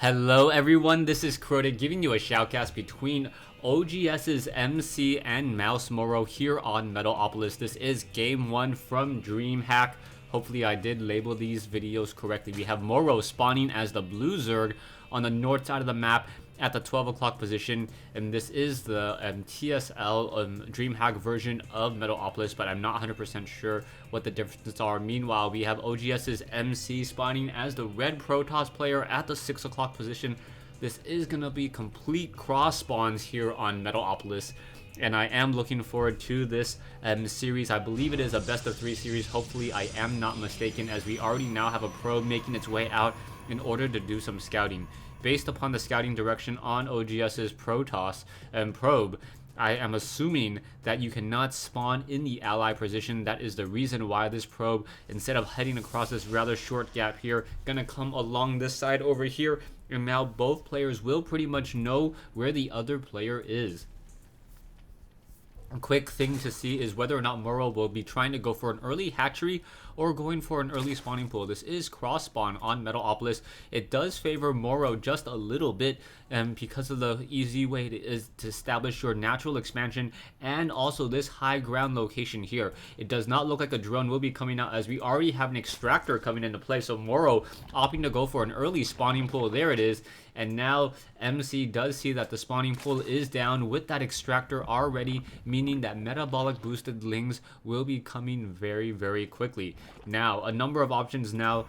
Hello everyone, this is Crota giving you a shoutcast between oGsMC and Mouse Morrow here on Metalopolis. This is game 1 from Dreamhack. Hopefully I did label these videos correctly. We have Morrow spawning as the blue Zerg on the north side of the map at the 12 o'clock position, and this is the TSL Dreamhack version of Metalopolis, but I'm not 100% sure what the differences are. Meanwhile, we have oGsMC spawning as the red Protoss player at the 6 o'clock position. This is going to be complete cross spawns here on Metalopolis, and I am looking forward to this series. I believe it is a best of 3 series. Hopefully I am not mistaken, as we already now have a probe making its way out in order to do some scouting. Based upon the scouting direction on oGs's Protoss probe, I am assuming that you cannot spawn in the ally position. That is the reason why this probe, instead of heading across this rather short gap here, gonna come along this side over here, and now both players will pretty much know where the other player is. A quick thing to see is whether or not Morrow will be trying to go for an early hatchery or going for an early spawning pool. This is cross spawn on Metalopolis. It does favor Morrow just a little bit, because of the easy way to establish your natural expansion and also this high ground location here. It does not look like a drone will be coming out, as we already have an extractor coming into play. So Morrow opting to go for an early spawning pool. There it is. And now MC does see that the spawning pool is down with that extractor already, meaning that metabolic boosted lings will be coming very, very quickly. Now, a number of options now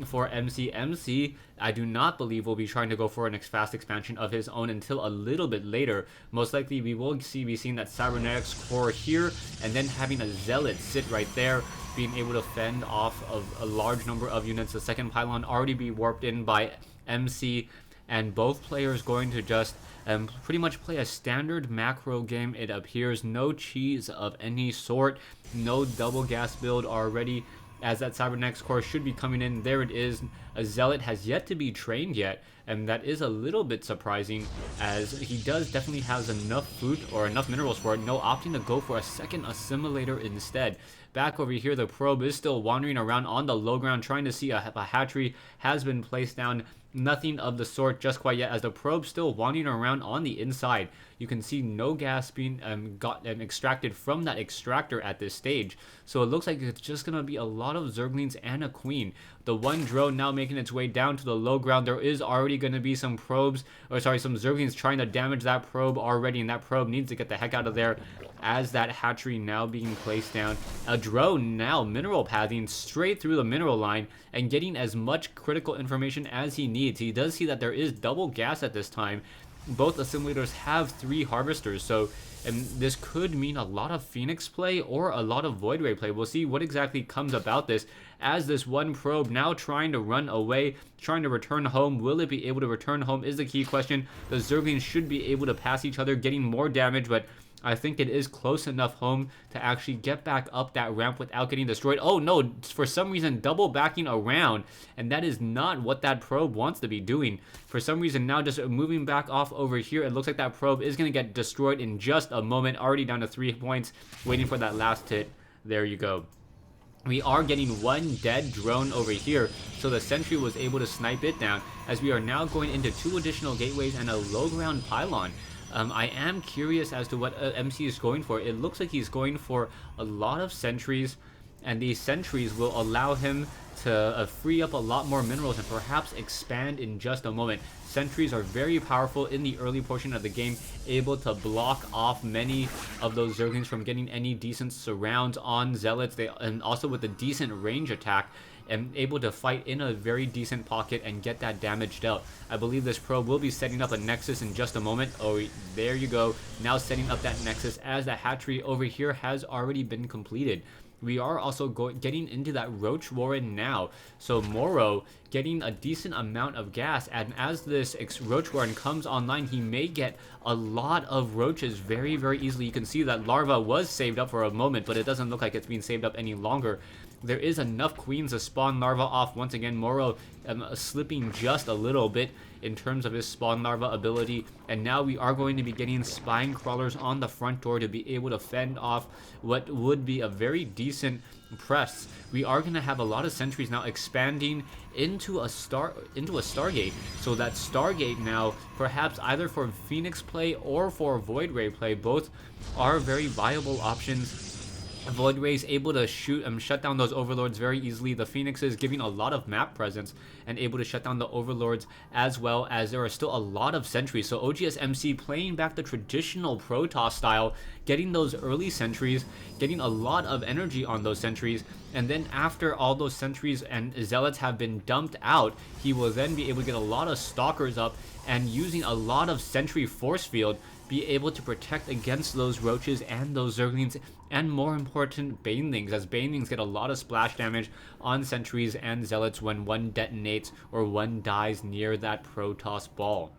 for MC. MC, I do not believe will be trying to go for an fast expansion of his own until a little bit later. Most likely we will be seeing that cybernetics core here, and then having a zealot sit right there, being able to fend off of a large number of units. The second pylon already be warped in by MC, and both players going to just pretty much play a standard macro game. It appears no cheese of any sort, no double gas build already, as that cybernetics core should be coming in. There it is. A zealot has yet to be trained yet, and that is a little bit surprising, as he does definitely has enough food or enough minerals for it. No, opting to go for a second assimilator instead. Back over here, the probe is still wandering around on the low ground, trying to see a hatchery has been placed down. Nothing of the sort just quite yet, as the probe still wandering around on the inside. You can see no gas being extracted from that extractor at this stage. So it looks like it's just going to be a lot of Zerglings and a queen. The one drone now making its way down to the low ground. There is already going to be some probes, or sorry, some Zerglings trying to damage that probe already, and that probe needs to get the heck out of there, as that hatchery now being placed down. A drone now mineral pathing straight through the mineral line and getting as much critical information as he needs. He does see that there is double gas at this time. Both assimilators have 3 harvesters, so this could mean a lot of Phoenix play or a lot of Void Ray play. We'll see what exactly comes about this, as this one probe now trying to run away, trying to return home. Will it be able to return home is the key question. The Zerglings should be able to pass each other, getting more damage, but I think it is close enough home to actually get back up that ramp without getting destroyed. Oh no, for some reason double backing around, and that is not what that probe wants to be doing. For some reason now just moving back off over here, it looks like that probe is going to get destroyed in just a moment. Already down to 3 points, waiting for that last hit. There you go. We are getting one dead drone over here, so the sentry was able to snipe it down, as we are now going into 2 additional gateways and a low ground pylon. I am curious as to what MC is going for. It looks like he's going for a lot of sentries, and these sentries will allow him to free up a lot more minerals and perhaps expand in just a moment. Sentries are very powerful in the early portion of the game, able to block off many of those Zerglings from getting any decent surrounds on zealots. And also with a decent range attack, and able to fight in a very decent pocket and get that damage dealt. I believe this probe will be setting up a nexus in just a moment. Oh, there you go. Now setting up that nexus, as the hatchery over here has already been completed. We are also getting into that roach warren now. So Morrow getting a decent amount of gas, and as this roach warren comes online, he may get a lot of roaches very, very easily. You can see that larva was saved up for a moment, but it doesn't look like it's being saved up any longer. there is enough queens to spawn larva off. Once again, Morrow slipping just a little bit in terms of his spawn larva ability, and now we are going to be getting spine crawlers on the front door to be able to fend off what would be a very decent press. We are going to have a lot of sentries now expanding into a Stargate, so that Stargate now, perhaps either for Phoenix play or for Void Ray play, both are very viable options. Void Ray is able to shut down those overlords very easily. The Phoenix is giving a lot of map presence and able to shut down the overlords, as well as there are still a lot of sentries. So oGsMC playing back the traditional Protoss style, getting those early sentries, getting a lot of energy on those sentries, and then after all those sentries and zealots have been dumped out, he will then be able to get a lot of stalkers up and using a lot of sentry force field, be able to protect against those roaches and those zerglings, and more important, banelings, as banelings get a lot of splash damage on sentries and zealots when one detonates or one dies near that Protoss ball.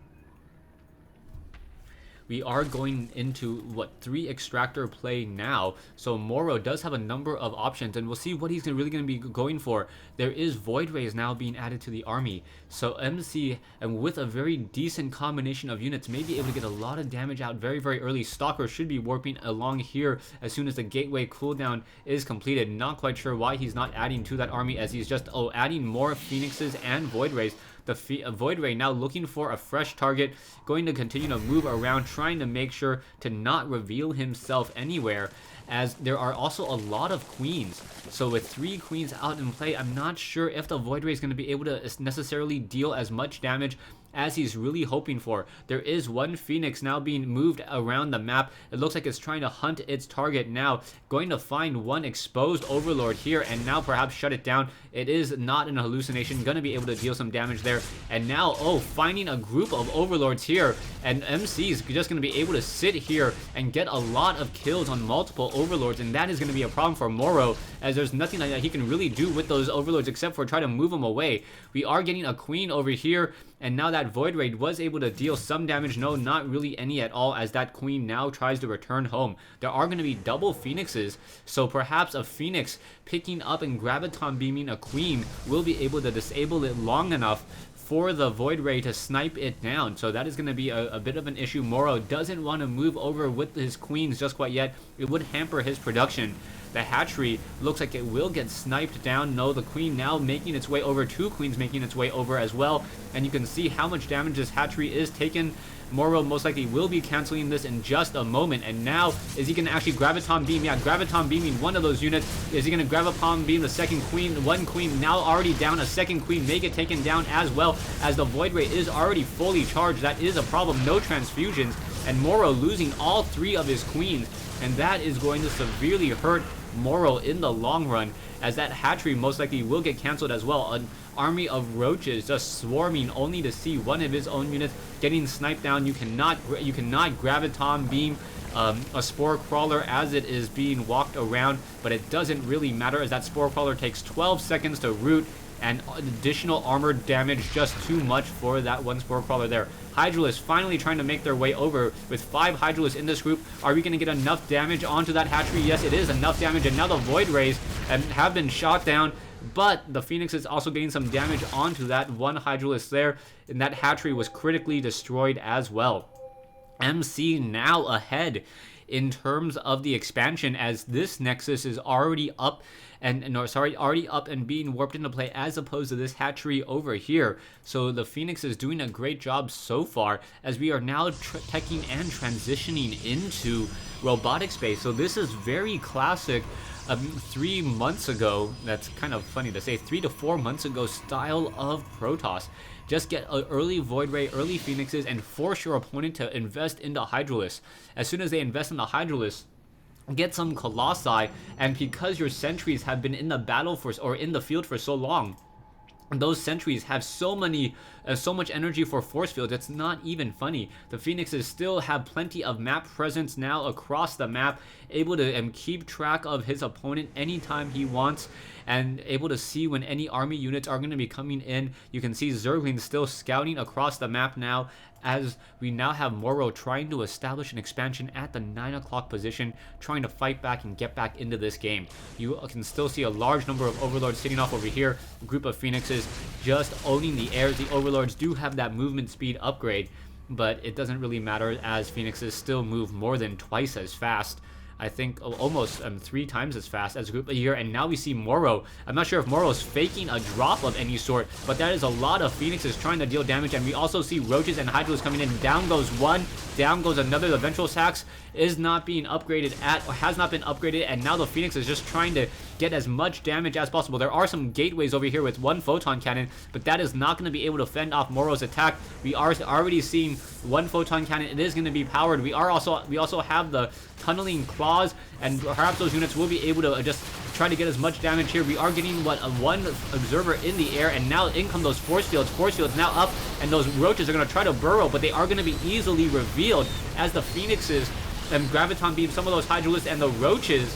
We are going into, 3 extractor play now, so Morrow does have a number of options, and we'll see what he's really going to be going for. There is Void Rays now being added to the army, so MC, and with a very decent combination of units, may be able to get a lot of damage out very, very early. Stalker should be warping along here as soon as the gateway cooldown is completed. Not quite sure why he's not adding to that army, as he's just adding more Phoenixes and Void Rays. The Void Ray now looking for a fresh target, going to continue to move around, trying to make sure to not reveal himself anywhere, as there are also a lot of queens. So with 3 queens out in play, I'm not sure if the Void Ray is going to be able to necessarily deal as much damage as he's really hoping for. There is one Phoenix now being moved around the map. It looks like it's trying to hunt its target now, going to find one exposed overlord here and now perhaps shut it down. It is not an hallucination, going to be able to deal some damage there. And now, finding a group of overlords here, and MC is just going to be able to sit here and get a lot of kills on multiple overlords, and that is going to be a problem for Morrow, as there's nothing that he can really do with those overlords except for try to move them away. We are getting a queen over here, and now that Void Ray was able to deal some damage. No, not really any at all, as that queen now tries to return home. There are going to be double Phoenixes, so perhaps a Phoenix picking up and graviton beaming a queen will be able to disable it long enough for the Void Ray to snipe it down. So that is going to be a bit of an issue. Morrow doesn't want to move over with his queens just quite yet. It would hamper his production. The hatchery looks like it will get sniped down. No, the queen now making its way over. 2 queens making its way over as well. And you can see how much damage this hatchery is taken. Morrow most likely will be canceling this in just a moment. And now, is he going to actually graviton beam? Yeah, graviton beaming one of those units. Is he going to graviton beam the second queen? One queen now already down. A second queen may get taken down as well, as the Void Ray is already fully charged. That is a problem. No transfusions. And Morrow losing all 3 of his queens. And that is going to severely hurt Morrow in the long run, as that hatchery most likely will get cancelled as well. An army of roaches just swarming, only to see one of his own units getting sniped down. You cannot graviton beam a spore crawler as it is being walked around, but it doesn't really matter, as that spore crawler takes 12 seconds to root, and additional armored damage just too much for that one spore crawler there. Hydralisk finally trying to make their way over with 5 Hydralisks in this group. Are we going to get enough damage onto that hatchery? Yes, it is enough damage, and now the Void Rays have been shot down, but the Phoenix is also getting some damage onto that one Hydralisk there, and that hatchery was critically destroyed as well. MC now ahead in terms of the expansion, as this Nexus is already up already up and being warped into play, as opposed to this hatchery over here. So the Phoenix is doing a great job so far, as we are now teching and transitioning into robotic space. So this is very classic 3 months ago, that's kind of funny to say, 3 to 4 months ago style of Protoss. Just get an early Void Ray, early Phoenixes, and force your opponent to invest into Hydralisks. As soon as they invest in the Hydralisks, get some Colossi, and because your sentries have been in the battle or in the field for so long, those sentries have so much energy for force fields, it's not even funny. The Phoenixes still have plenty of map presence now across the map, able to keep track of his opponent anytime he wants. and able to see when any army units are going to be coming in. You can see Zerglings still scouting across the map now, as we now have Morrow trying to establish an expansion at the 9 o'clock position, trying to fight back and get back into this game. You can still see a large number of Overlords sitting off over here, a group of Phoenixes just owning the air. The Overlords do have that movement speed upgrade, but it doesn't really matter as Phoenixes still move more than twice as fast. I think almost 3 times as fast as a group here. And now we see Morrow. I'm not sure if Morrow is faking a drop of any sort, but that is a lot of Phoenixes trying to deal damage. And we also see Roaches and Hydras coming in. Down goes one, down goes another. The Ventral Sacs is not being upgraded or has not been upgraded, and now the Phoenix is just trying to get as much damage as possible. There are some gateways over here with 1 photon cannon, but that is not going to be able to fend off Morrow's attack. We are already seeing 1 photon cannon. It is going to be powered. We also have the tunneling claws, and perhaps those units will be able to just try to get as much damage here. We are getting one observer in the air, and now in come those force fields. Force fields now up, and those Roaches are going to try to burrow, but they are going to be easily revealed as the Phoenixes and Graviton beam some of those Hydralisks, and the Roaches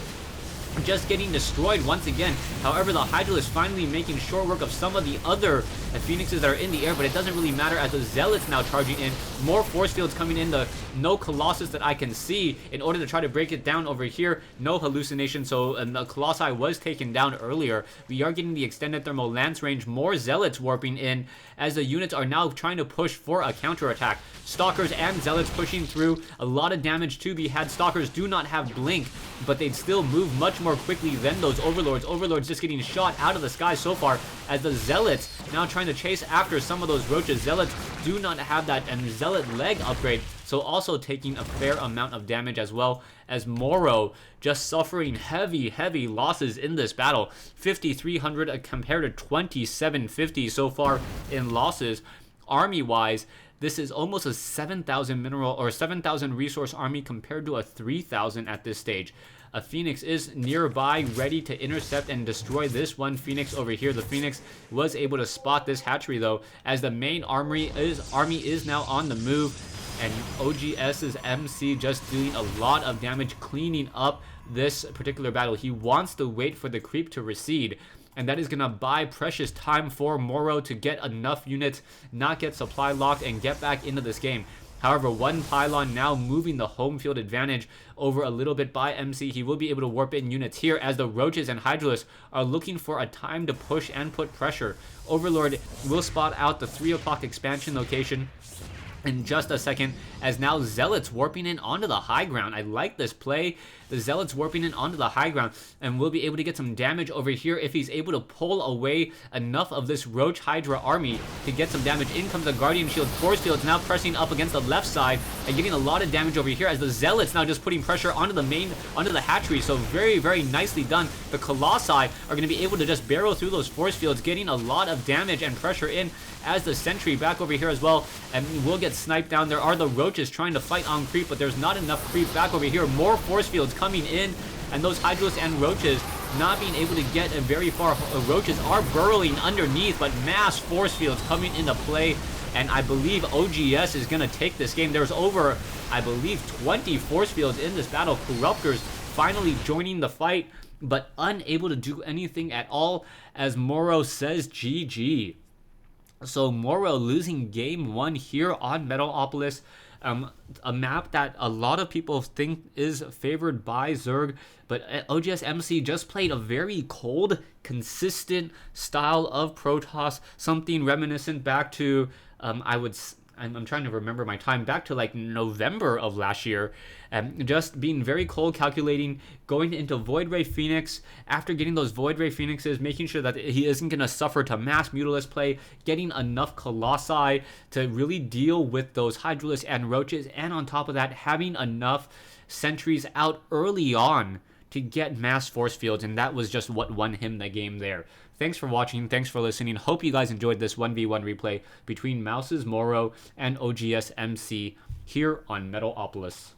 just getting destroyed once again. However, the Hydralisk finally making short work of some of the other Phoenixes that are in the air, but it doesn't really matter as the Zealots now charging in. More force fields coming in. The no Colossus that I can see in order to try to break it down over here. No hallucination, so the Colossi was taken down earlier. We are getting the extended thermal lance range. More Zealots warping in as the units are now trying to push for a counterattack. Stalkers and Zealots pushing through. A lot of damage to be had. Stalkers do not have blink, but they'd still move much more quickly than those Overlords. Overlords just getting shot out of the sky so far, as the Zealots now trying to chase after some of those Roaches. Zealots do not have that and Zealot leg upgrade, so also taking a fair amount of damage, as well as Morrow just suffering heavy losses in this battle. 5,300 compared to 2,750 so far in losses. Army-wise, this is almost a 7,000 mineral or 7,000 resource army compared to a 3,000 at this stage. A Phoenix is nearby, ready to intercept and destroy this one Phoenix over here. The Phoenix was able to spot this hatchery though, as the main army is now on the move, and oGsMC just doing a lot of damage, cleaning up this particular battle. He wants to wait for the creep to recede, and that is going to buy precious time for Morrow to get enough units, not get supply locked, and get back into this game. However, 1 pylon now moving the home field advantage over a little bit by MC. He will be able to warp in units here as the Roaches and Hydralisks are looking for a time to push and put pressure. Overlord will spot out the 3 o'clock expansion location in just a second, as now Zealots warping in onto the high ground. I like this play. The Zealots warping in onto the high ground, and will be able to get some damage over here if he's able to pull away enough of this Roach Hydra army to get some damage. In comes the Guardian Shield. Force Fields now pressing up against the left side and getting a lot of damage over here, as the Zealots now just putting pressure onto the hatchery. So very nicely done. The Colossi are going to be able to just barrel through those Force Fields, getting a lot of damage and pressure in, as the Sentry back over here as well, and will get sniped down. There are the Roaches trying to fight on creep, but there's not enough creep back over here. More Force Fields coming in, and those Hydralisks and Roaches not being able to get very far. Roaches are burrowing underneath, but mass Force Fields coming into play, and I believe OGS is going to take this game. There's over, I believe, 20 Force Fields in this battle. Corruptors finally joining the fight, but unable to do anything at all, as Morrow says GG. So Morrow losing game 1 here on Metalopolis, a map that a lot of people think is favored by Zerg, but oGsMC just played a very cold, consistent style of Protoss, something reminiscent back to, I'm trying to remember my time, back to like November of last year, just being very cold, calculating, going into Void Ray Phoenix, after getting those Void Ray Phoenixes, making sure that he isn't going to suffer to mass Mutalisk play, getting enough Colossi to really deal with those Hydralisks and Roaches, and on top of that, having enough Sentries out early on to get mass force fields, and that was just what won him the game there. Thanks for watching, thanks for listening. Hope you guys enjoyed this 1v1 replay between Mouse's Morrow and oGsMC here on Metalopolis.